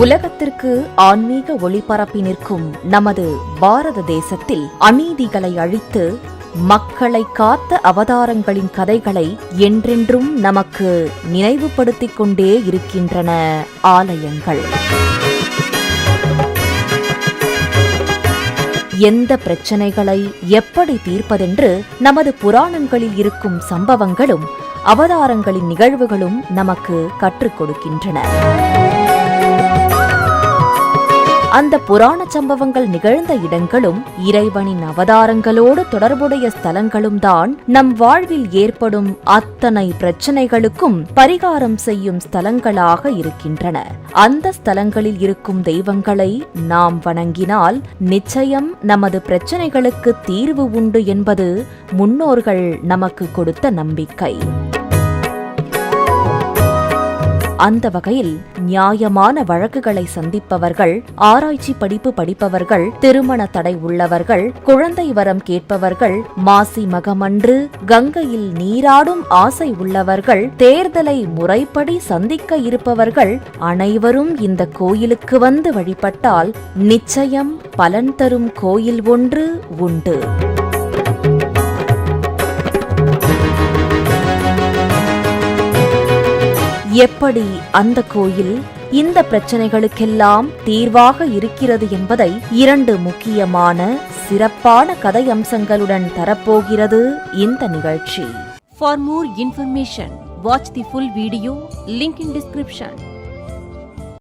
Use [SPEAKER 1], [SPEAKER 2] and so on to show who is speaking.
[SPEAKER 1] உலகத்திற்கு ஆன்மீக ஒளிபரப்பி நிற்கும் நமது பாரத தேசத்தில் அநீதிகளை அழித்து மக்களை காத்த அவதாரங்களின் கதைகளை என்றென்றும் நமக்கு நினைவுபடுத்திக் கொண்டே இருக்கின்றன ஆலயங்கள். எந்த பிரச்சனைகளை எப்படி தீர்ப்பதென்று நமது புராணங்களில் இருக்கும் சம்பவங்களும் அவதாரங்களின் நிகழ்வுகளும் நமக்கு கற்றுக் கொடுக்கின்றன. அந்த புராண சம்பவங்கள் நிகழ்ந்த இடங்களும் இறைவனின் அவதாரங்களோடு தொடர்புடைய ஸ்தலங்களும் தான் நம் வாழ்வில் ஏற்படும் அத்தனை பிரச்சனைகளுக்கும் பரிகாரம் செய்யும் ஸ்தலங்களாக இருக்கின்றன. அந்த ஸ்தலங்களில் இருக்கும் தெய்வங்களை நாம் வணங்கினால் நிச்சயம் நமது பிரச்சனைகளுக்கு தீர்வு உண்டு என்பது முன்னோர்கள் நமக்கு கொடுத்த நம்பிக்கை. அந்த வகையில் நியாயமான வழக்குகளை சந்திப்பவர்கள், ஆராய்ச்சி படிப்பு படிப்பவர்கள், திருமண தடை உள்ளவர்கள், குழந்தை வரம் கேட்பவர்கள், மாசி மகமன்று கங்கையில் நீராடும் ஆசை உள்ளவர்கள், தேர்தலை முறைப்படி சந்திக்க இருப்பவர்கள் அனைவரும் இந்த கோயிலுக்கு வந்து வழிபட்டால் நிச்சயம் பலன் தரும் கோயில் ஒன்று உண்டு. எப்படி அந்த கோயில் இந்த பிரச்சனைகளுக்கெல்லாம் தீர்வாக இருக்கிறது என்பதை 2 முக்கியமான சிறப்பான கதை அம்சங்களுடன் தரப்போகிறது இந்த நிகழ்ச்சி.
[SPEAKER 2] For more information, watch the full video, link in description.